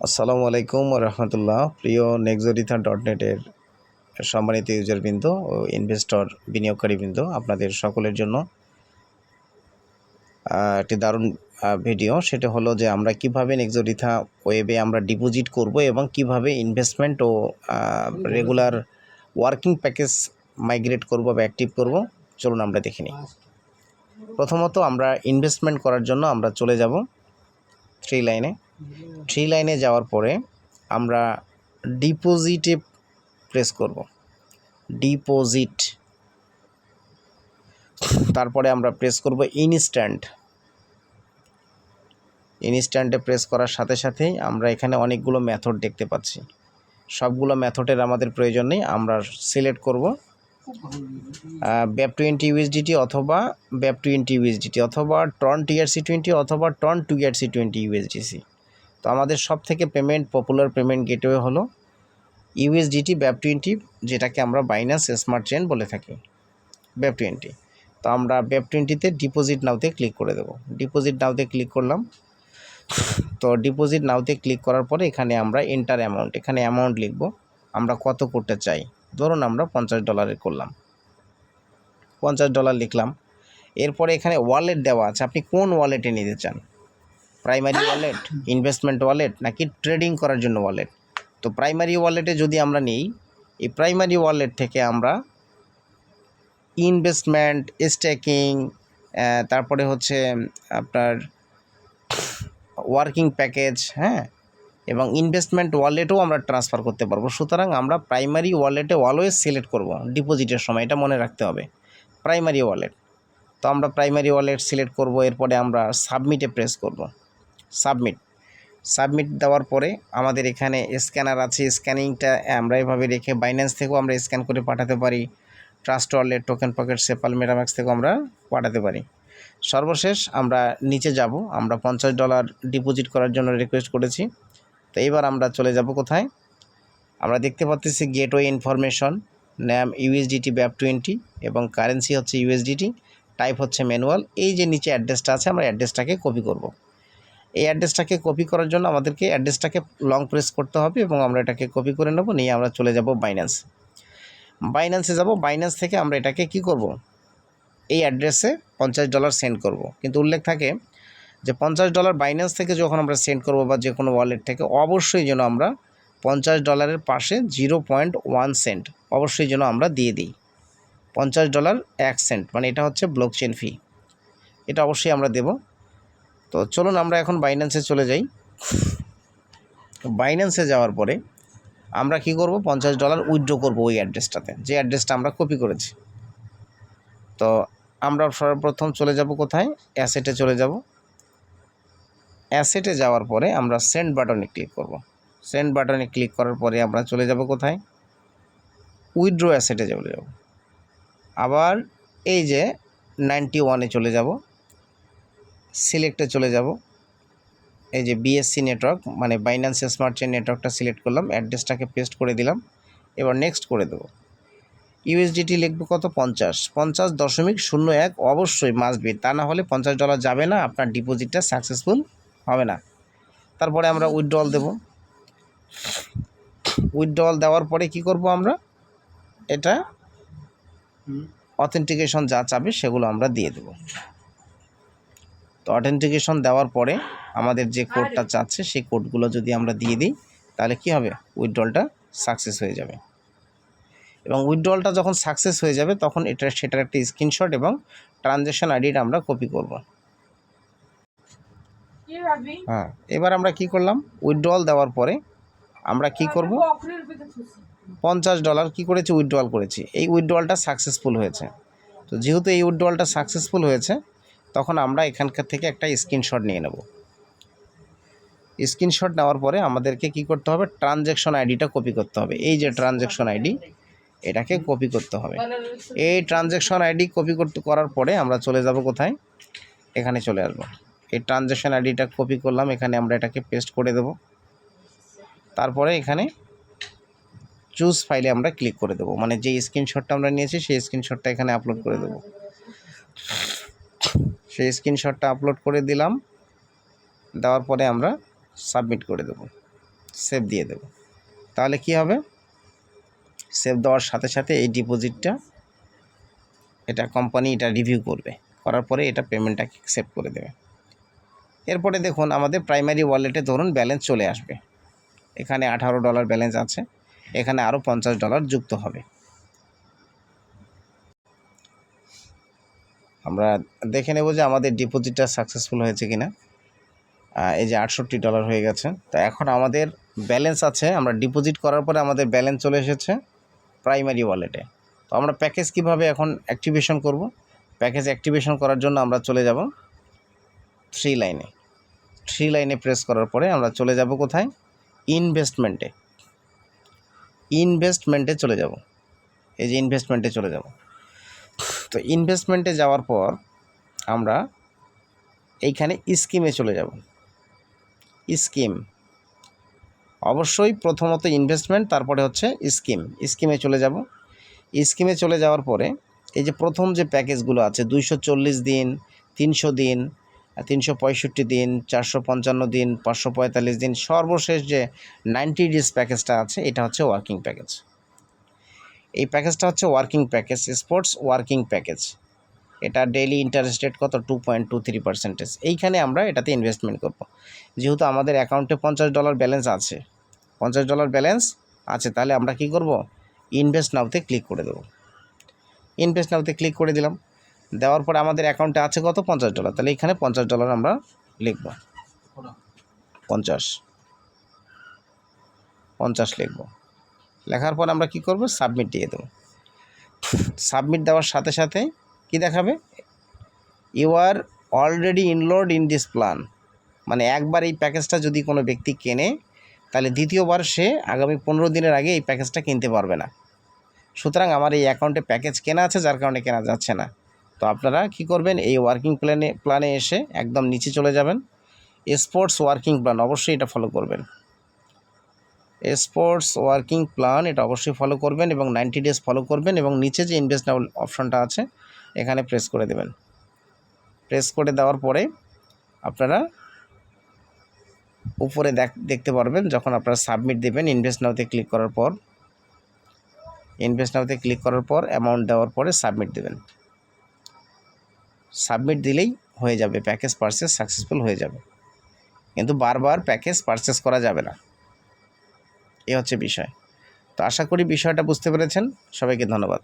আসসালামু আলাইকুম রহমতুল্লাহ। প্রিয় nexoritha.net এর সম্মানিত ইউজারবৃন্দ ও ইনভেস্টর বিনিয়োগকারীবৃন্দ, আপনাদের সকলের জন্য একটি দারুণ ভিডিও। সেটা হলো যে আমরা কিভাবে নেক্সোরিথা ওয়েবে আমরা ডিপোজিট করব এবং কিভাবে ইনভেস্টমেন্ট ও রেগুলার ওয়ার্কিং প্যাকেজ মাইগ্রেট করব বা অ্যাক্টিভ করব। চলুন আমরা দেখে নিই। প্রথমত আমরা ইনভেস্টমেন্ট করার জন্য আমরা চলে যাব থ্রি লাইনে যাওয়ার পরে আমরা ডিপোজিটে প্রেস করব, ডিপোজিট। তারপরে আমরা প্রেস করব ইনস্ট্যান্টে প্রেস করার সাথে সাথেই আমরা এখানে অনেকগুলো মেথড দেখতে পাচ্ছি। সবগুলো মেথডের আমাদের প্রয়োজন নেই। আমরা সিলেক্ট করব BAP20 USDT অথবা BAP20 USDT অথবা টন TRC20 অথবা টন 2RC20 USDC। তো আমাদের সব থেকে পপুলার পেমেন্ট গেটওয়ে হলো USDT BAP20, যেটাকে আমরা বাইন্যান্স স্মার্ট চেইন বলে থাকি, BAP20। তো আমরা BAP20-তে ডিপোজিট নাওতে ক্লিক করে দেব। ডিপোজিট নাওতে ক্লিক করলাম। তো ডিপোজিট নাওতে ক্লিক করার পরে এখানে আমরা এন্টার অ্যামাউন্ট, এখানে অ্যামাউন্ট লিখব। আমরা কত করতে চাই, ধরুন আমরা $50 করলাম, $50 লিখলাম। এরপরে এখানে ওয়ালেট দেওয়া আছে, আপনি কোন ওয়ালেটে নিতে চান, প্রাইমারি ওয়ালেট, ইনভেস্টমেন্ট ওয়ালেট নাকি ট্রেডিং করার জন্য ওয়ালেট। তো প্রাইমারি ওয়ালেটে যদি আমরা নিই, এই প্রাইমারি ওয়ালেট থেকে আমরা ইনভেস্টমেন্ট, স্টেকিং, তারপরে হচ্ছে আপনার ওয়ার্কিং প্যাকেজ, এবং ইনভেস্টমেন্ট ওয়ালেটও আমরা ট্রান্সফার করতে পারবো। সুতরাং আমরা প্রাইমারি ওয়ালেটে অলওয়েজ সিলেক্ট করব ডিপোজিটের সময়, এটা মনে রাখতে হবে, প্রাইমারি ওয়ালেট। তো আমরা প্রাইমারি ওয়ালেট সিলেক্ট করব। এরপরে আমরা সাবমিটে প্রেস করব, সাবমিট দেওয়ার পরে আমাদের এখানে স্ক্যানার আছে। স্ক্যানিংটা আমরা এভাবে রেখে বাইন্যান্স থেকেও আমরা স্ক্যান করে পাঠাতে পারি, Trust Wallet, Token Pocket, SafePal, MetaMask থেকেও আমরা পাঠাতে পারি। সর্বশেষ আমরা নিচে যাব, আমরা $50 ডিপোজিট করার জন্য রিকোয়েস্ট করেছি। তো এইবার আমরা চলে যাব কোথায়, আমরা দেখতে পাচ্ছি গেটওয়ে ইনফরমেশন, নাম USDT BAP20 এবং কারেন্সি হচ্ছে USDT, টাইপ হচ্ছে ম্যানুয়াল। এই যে নিচে অ্যাড্রেসটা আছে, আমরা অ্যাড্রেসটাকে কপি করব। এই অ্যাড্রেসটাকে কপি করার জন্য আমাদেরকে অ্যাড্রেসটাকে লং প্রেস করতে হবে এবং আমরা এটাকে কপি করে নেব। নিয়ে আমরা চলে যাব বাইন্যান্সে যাব। বাইন্যান্স থেকে আমরা এটাকে কি করব, এই অ্যাড্রেসে $50 সেন্ড করব। কিন্তু উল্লেখ থাকে যে $50 বাইন্যান্স থেকে যখন আমরা সেন্ড করব বা যে কোনো ওয়ালেট থেকে, অবশ্যই যেন আমরা $50 পাশে 0.1 সেন্ট অবশ্যই যেন আমরা দিয়ে দিই। $50 1 সেন্ট, মানে এটা হচ্ছে ব্লকচেন ফি, এটা অবশ্যই আমরা দেব। তো চলুন আমরা এখন বাইন্যান্সে চলে যাই। বাইন্যান্সে যাওয়ার পরে আমরা কি করব, $50 উইথড্র করব ওই অ্যাড্রেসটাতে, যে অ্যাড্রেসটা আমরা কপি করেছি। তো আমরা সর্বপ্রথম চলে যাব কোথায়, অ্যাসেটে চলে যাব। অ্যাসেটে যাওয়ার পরে আমরা সেন্ড বাটনে ক্লিক করব। সেন্ড বাটনে ক্লিক করার পরে আমরা চলে যাব কোথায়, উইথড্র অ্যাসেটে চলে যাব। আবার এই যে 91-এ চলে যাব, সিলেক্টে চলে যাব। এই যে BSC নেটওয়ার্ক, মানে বাইন্যান্স স্মার্ট চেইন নেটওয়ার্কটা সিলেক্ট করলাম, অ্যাড্রেসটাকে পেস্ট করে দিলাম। এবার নেক্সট করে দেব। USDT লিখব কত, 50.01 অবশ্যই মাস্ট বি, তা না হলে $50 যাবে না, আপনার ডিপোজিটটা সাকসেসফুল হবে না। তারপরে আমরা উইথড্রল দেব। উইথড্রল দেওয়ার পরে কি করব, আমরা এটা অথেন্টিকেশন যা চাবে সেগুলো আমরা দিয়ে দেব। তো অথেন্টিকেশন দেওয়ার পরে আমাদের যে কোডটা চাচ্ছে সেই কোডগুলো যদি আমরা দিয়ে দিই, তাহলে কি হবে, উইথড্রলটা সাকসেস হয়ে যাবে। এবং উইথড্রলটা যখন সাকসেস হয়ে যাবে তখন সেটার একটা স্ক্রিনশট এবং ট্রানজ্যাকশন আইডিটা আমরা কপি করব। এবার আমরা কি করলাম, উইথড্রল দেওয়ার পরে আমরা কি করব, $50 কি করেছি, উইথড্রল করেছি। এই উইথড্রলটা সাকসেসফুল হয়েছে। তো যেহেতু এই উইথড্রলটা সাকসেসফুল হয়েছে, তখন আমরা এখানকার থেকে একটা স্ক্রিনশট নিয়ে নেব। স্ক্রিনশট নেওয়ার পরে আমাদেরকে কি করতে হবে, ট্রানজ্যাকশন আইডিটা কপি করতে হবে। এই যে ট্রানজ্যাকশন আইডি, এটাকে কপি করতে হবে। এই ট্রানজ্যাকশন আইডি কপি করার পরে আমরা চলে যাব কোথায়, এখানে চলে আসবো। এই ট্রানজ্যাকশন আইডিটা কপি করলাম, এখানে আমরা এটাকে পেস্ট করে দেব। তারপরে এখানে চুজ ফাইলে আমরা ক্লিক করে দেব, মানে যে স্ক্রিনশটটা আমরা নিয়েছি সেই স্ক্রিনশটটা এখানে আপলোড করে দেব। সেই স্ক্রিনশটটা আপলোড করে দিলাম, দেওয়ার পরে আমরা সাবমিট করে দেব। সেভ দিয়ে দেব। তাহলে কি হবে, সেভ দেওয়ার সাথে সাথে এই ডিপোজিটটা এটা কোম্পানি এটা রিভিউ করবে, করার পরে এটা পেমেন্টটাকে অ্যাকসেপ্ট করে দেবে। এরপরে দেখুন আমাদের প্রাইমারি ওয়ালেটে ধরুন ব্যালেন্স চলে আসবে, এখানে $18 ব্যালেন্স আছে, এখানে আরও $50 যুক্ত হবে। আমরা দেখে নেব যে আমাদের ডিপোজিটটা সাকসেসফুল হয়েছে কিনা। এই যে $68 হয়ে গেছে। তো এখন আমাদের ব্যালেন্স আছে, আমরা ডিপোজিট করার পরে আমাদের ব্যালেন্স চলে এসেছে প্রাইমারি ওয়ালেটে। তো আমরা প্যাকেজ কিভাবে এখন অ্যাক্টিভেশন করব, প্যাকেজ অ্যাক্টিভেশন করার জন্য আমরা চলে যাব থ্রি লাইনে প্রেস করার পরে আমরা চলে যাব কোথায়, ইনভেস্টমেন্টে চলে যাব। এই যে ইনভেস্টমেন্টে চলে যাব। তো ইনভেস্টমেন্টে যাওয়ার পর আমরা এইখানে স্কিমে চলে যাব। অবশ্যই প্রথমত ইনভেস্টমেন্ট, তারপরে হচ্ছে স্কিমে চলে যাব। স্কিমে চলে যাওয়ার পরে এই যে প্রথম যে প্যাকেজগুলো আছে 240 দিন, 300 দিন, 365 দিন, 455 দিন, 545 দিন, সর্বশেষ যে 90 ডেজ প্যাকেজটা আছে এটা হচ্ছে ওয়ার্কিং প্যাকেজ। এই প্যাকেজটা হচ্ছে working package, sports working package. এটা ডেইলি ইন্টারেস্ট রেট কত, 2.23%। এইখানে আমরা এটাতে ইনভেস্টমেন্ট করব। যেহেতু আমাদের অ্যাকাউন্টে $50 ব্যালেন্স আছে, তাহলে আমরা কি করব, ইনভেস্ট নাওতে ক্লিক করে দেব। ইনভেস্ট নাওতে ক্লিক করে দিলাম, দেওয়ার পরে আমাদের অ্যাকাউন্টে আছে কত, $50। তাহলে এখানে $50 আমরা লিখব, 50 লিখব। লেখার পর আমরা কি করব, সাবমিট দিয়ে দেব। সাবমিট দেওয়ার সাথে সাথে কি দেখাবে, you are already enrolled in this plan. মানে একবার এই প্যাকেজটা যদি কোনো ব্যক্তি কেনে তাহলে দ্বিতীয়বার সে আগামী 15 দিনের আগে এই প্যাকেজটা কিনতে পারবে না। সুতরাং আমার এই অ্যাকাউন্টে প্যাকেজ কেনা আছে, যার কারণে কেনা যাচ্ছে না। তো আপনারা কি করবেন, এই ওয়ার্কিং প্ল্যানে এসে একদম নিচে চলে যাবেন, স্পোর্টস ওয়ার্কিং প্ল্যান, অবশ্যই এটা ফলো করবেন। স্পোর্টস ওয়ার্কিং প্ল্যান এটা অবশ্যই ফলো করবেন এবং 90 ডেজ ফলো করবেন এবং নিচে যে ইনভেস্ট নাও অপশনটা আছে এখানে প্রেস করে দেবেন। প্রেস করে দেওয়ার পরে আপনারা উপরে দেখতে পারবেন, যখন আপনারা সাবমিট দেবেন ইনভেস্ট নাওতে ক্লিক করার পর অ্যামাউন্ট দেওয়ার পরে সাবমিট দেবেন। সাবমিট দিলেই হয়ে যাবে, প্যাকেজ পারচেস সাকসেসফুল হয়ে যাবে। কিন্তু বারবার প্যাকেজ পারচেস করা যাবে না, এ হচ্ছে বিষয়। তো আশা করি বিষয়টা বুঝতে পেরেছেন। সবাইকে ধন্যবাদ।